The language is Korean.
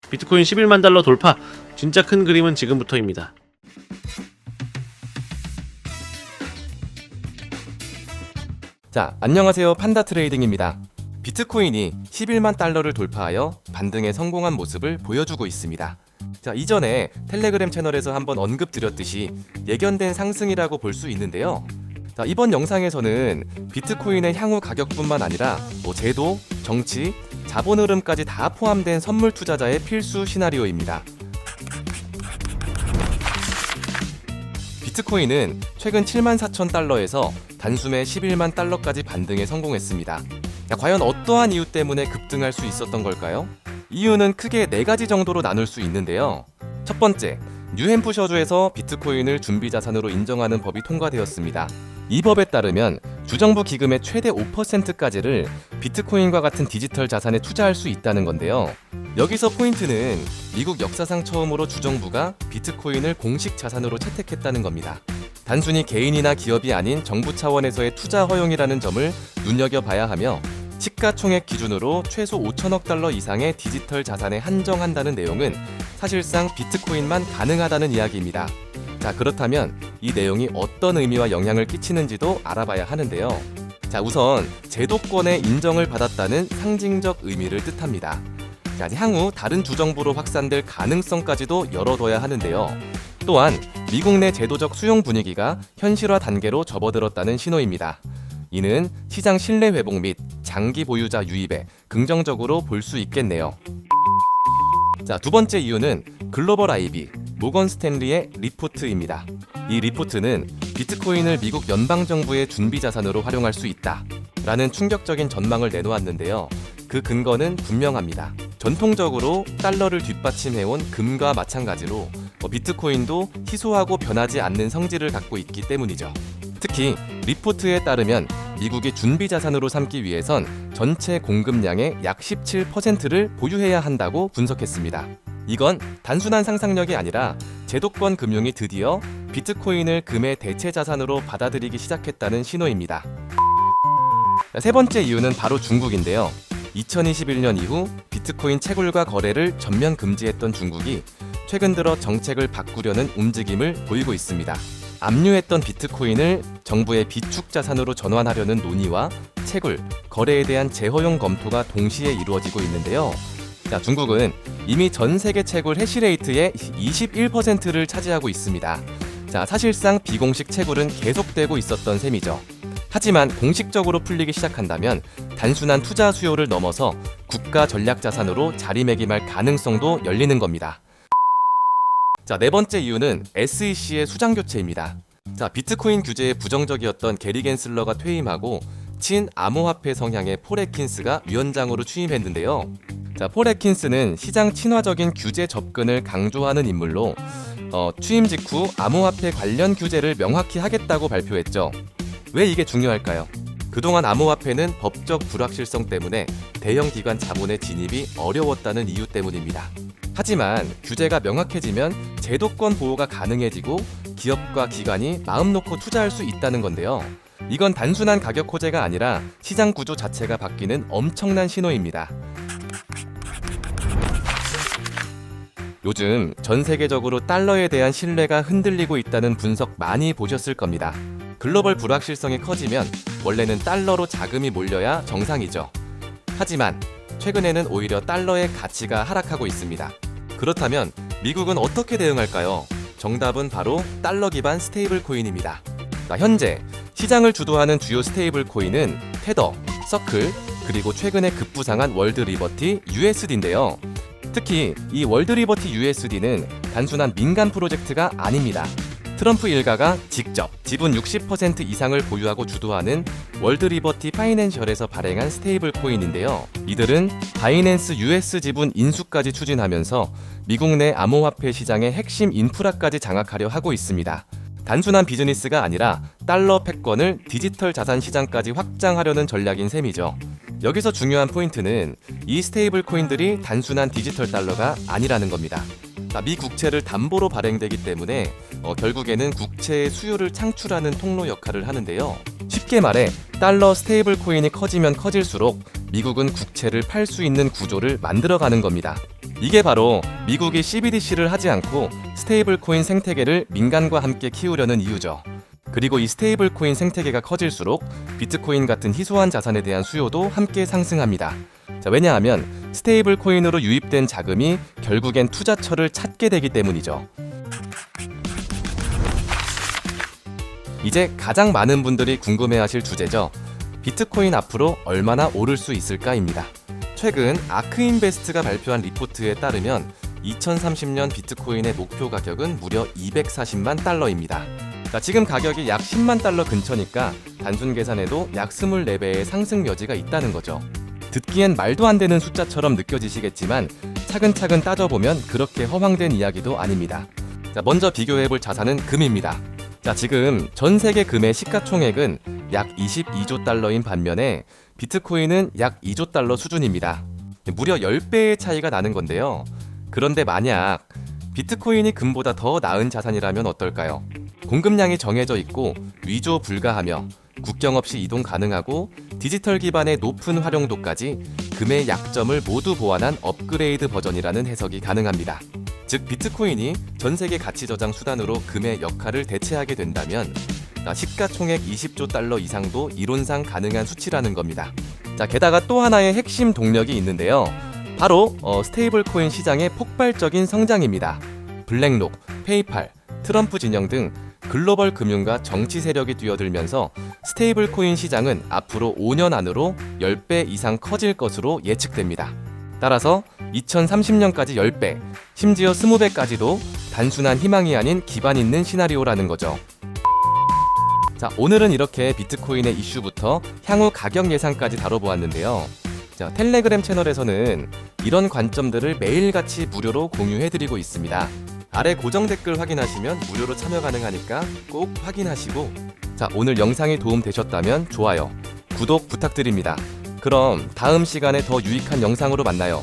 비트코인 11만 달러 돌파. 진짜 큰 그림은 지금부터입니다. 자, 안녕하세요. 판다 트레이딩입니다. 비트코인이 11만 달러를 돌파하여 반등에 성공한 모습을 보여주고 있습니다. 자, 이전에 텔레그램 채널에서 한번 언급드렸듯이 예견된 상승이라고 볼 수 있는데요. 자, 이번 영상에서는 비트코인의 향후 가격뿐만 아니라 제도, 정치, 자본 흐름까지 다 포함된 선물 투자자의 필수 시나리오입니다. 비트코인은 최근 74,000달러에서 단숨에 11만 달러까지 반등에 성공했습니다. 자, 과연 어떠한 이유 때문에 급등할 수 있었던 걸까요? 이유는 크게 4가지 정도로 나눌 수 있는데요. 첫 번째, 뉴햄프셔주에서 비트코인을 준비자산으로 인정하는 법이 통과되었습니다. 이 법에 따르면 주정부 기금의 최대 5%까지를 비트코인과 같은 디지털 자산에 투자할 수 있다는 건데요. 여기서 포인트는 미국 역사상 처음으로 주정부가 비트코인을 공식 자산으로 채택했다는 겁니다. 단순히 개인이나 기업이 아닌 정부 차원에서의 투자 허용이라는 점을 눈여겨봐야 하며 시가총액 기준으로 최소 5천억 달러 이상의 디지털 자산에 한정한다는 내용은 사실상 비트코인만 가능하다는 이야기입니다. 자, 그렇다면 이 내용이 어떤 의미와 영향을 끼치는지도 알아봐야 하는데요. 자, 우선 제도권의 인정을 받았다는 상징적 의미를 뜻합니다. 자, 향후 다른 주정부로 확산될 가능성까지도 열어둬야 하는데요. 또한 미국 내 제도적 수용 분위기가 현실화 단계로 접어들었다는 신호입니다. 이는 시장 신뢰 회복 및 장기 보유자 유입에 긍정적으로 볼 수 있겠네요. 자, 두 번째 이유는 글로벌 IB, 모건 스탠리의 리포트입니다. 이 리포트는 비트코인을 미국 연방정부의 준비자산으로 활용할 수 있다 라는 충격적인 전망을 내놓았는데요. 그 근거는 분명합니다. 전통적으로 달러를 뒷받침해온 금과 마찬가지로 비트코인도 희소하고 변하지 않는 성질을 갖고 있기 때문이죠. 특히 리포트에 따르면 미국이 준비자산으로 삼기 위해선 전체 공급량의 약 17%를 보유해야 한다고 분석했습니다. 이건 단순한 상상력이 아니라 제도권 금융이 드디어 비트코인을 금의 대체 자산으로 받아들이기 시작했다는 신호입니다. 세 번째 이유는 바로 중국인데요. 2021년 이후 비트코인 채굴과 거래를 전면 금지했던 중국이 최근 들어 정책을 바꾸려는 움직임을 보이고 있습니다. 압류했던 비트코인을 정부의 비축 자산으로 전환하려는 논의와 채굴, 거래에 대한 재허용 검토가 동시에 이루어지고 있는데요. 자, 중국은 이미 전 세계 채굴 해시레이트의 21%를 차지하고 있습니다. 자, 사실상 비공식 채굴은 계속되고 있었던 셈이죠. 하지만 공식적으로 풀리기 시작한다면 단순한 투자 수요를 넘어서 국가 전략 자산으로 자리매김할 가능성도 열리는 겁니다. 자, 네 번째 이유는 SEC의 수장 교체입니다. 자, 비트코인 규제에 부정적이었던 게리 겐슬러가 퇴임하고 친암호화폐 성향의 폴 애킨스가 위원장으로 취임했는데요. 자, 폴 애킨스는 시장 친화적인 규제 접근을 강조하는 인물로 취임 직후 암호화폐 관련 규제를 명확히 하겠다고 발표했죠. 왜 이게 중요할까요? 그동안 암호화폐는 법적 불확실성 때문에 대형 기관 자본의 진입이 어려웠다는 이유 때문입니다. 하지만 규제가 명확해지면 제도권 보호가 가능해지고 기업과 기관이 마음 놓고 투자할 수 있다는 건데요. 이건 단순한 가격 호재가 아니라 시장 구조 자체가 바뀌는 엄청난 신호입니다. 요즘 전 세계적으로 달러에 대한 신뢰가 흔들리고 있다는 분석 많이 보셨을 겁니다. 글로벌 불확실성이 커지면 원래는 달러로 자금이 몰려야 정상이죠. 하지만 최근에는 오히려 달러의 가치가 하락하고 있습니다. 그렇다면 미국은 어떻게 대응할까요? 정답은 바로 달러 기반 스테이블 코인입니다. 현재 시장을 주도하는 주요 스테이블 코인은 테더, 서클, 그리고 최근에 급부상한 월드 리버티 USD인데요. 특히 이 월드 리버티 USD는 단순한 민간 프로젝트가 아닙니다. 트럼프 일가가 직접 지분 60% 이상을 보유하고 주도하는 월드 리버티 파이낸셜에서 발행한 스테이블 코인인데요. 이들은 바이낸스 US 지분 인수까지 추진하면서 미국 내 암호화폐 시장의 핵심 인프라까지 장악하려 하고 있습니다. 단순한 비즈니스가 아니라 달러 패권을 디지털 자산 시장까지 확장하려는 전략인 셈이죠. 여기서 중요한 포인트는 이 스테이블 코인들이 단순한 디지털 달러가 아니라는 겁니다. 미 국채를 담보로 발행되기 때문에 결국에는 국채의 수요를 창출하는 통로 역할을 하는데요. 쉽게 말해 달러 스테이블 코인이 커지면 커질수록 미국은 국채를 팔 수 있는 구조를 만들어가는 겁니다. 이게 바로 미국이 CBDC를 하지 않고 스테이블 코인 생태계를 민간과 함께 키우려는 이유죠. 그리고 이 스테이블 코인 생태계가 커질수록 비트코인 같은 희소한 자산에 대한 수요도 함께 상승합니다. 자, 왜냐하면 스테이블 코인으로 유입된 자금이 결국엔 투자처를 찾게 되기 때문이죠. 이제 가장 많은 분들이 궁금해하실 주제죠. 비트코인 앞으로 얼마나 오를 수 있을까입니다. 최근 아크인베스트가 발표한 리포트에 따르면 2030년 비트코인의 목표 가격은 무려 240만 달러입니다. 자, 지금 가격이 약 10만 달러 근처니까 단순 계산해도 약 24배의 상승 여지가 있다는 거죠. 듣기엔 말도 안 되는 숫자처럼 느껴지시겠지만 차근차근 따져보면 그렇게 허황된 이야기도 아닙니다. 자, 먼저 비교해볼 자산은 금입니다. 자, 지금 전 세계 금의 시가총액은 약 22조 달러인 반면에 비트코인은 약 2조 달러 수준입니다. 무려 10배의 차이가 나는 건데요. 그런데 만약 비트코인이 금보다 더 나은 자산이라면 어떨까요? 공급량이 정해져 있고 위조 불가하며 국경 없이 이동 가능하고 디지털 기반의 높은 활용도까지 금의 약점을 모두 보완한 업그레이드 버전이라는 해석이 가능합니다. 즉 비트코인이 전 세계 가치 저장 수단으로 금의 역할을 대체하게 된다면 시가총액 20조 달러 이상도 이론상 가능한 수치라는 겁니다. 자, 게다가 또 하나의 핵심 동력이 있는데요. 바로 스테이블 코인 시장의 폭발적인 성장입니다. 블랙록, 페이팔, 트럼프 진영 등 글로벌 금융과 정치 세력이 뛰어들면서 스테이블 코인 시장은 앞으로 5년 안으로 10배 이상 커질 것으로 예측됩니다. 따라서 2030년까지 10배, 심지어 20배까지도 단순한 희망이 아닌 기반 있는 시나리오라는 거죠. 자, 오늘은 이렇게 비트코인의 이슈부터 향후 가격 예상까지 다뤄보았는데요. 자, 텔레그램 채널에서는 이런 관점들을 매일같이 무료로 공유해드리고 있습니다. 아래 고정 댓글 확인하시면 무료로 참여 가능하니까 꼭 확인하시고, 자, 오늘 영상이 도움되셨다면 좋아요, 구독 부탁드립니다. 그럼 다음 시간에 더 유익한 영상으로 만나요.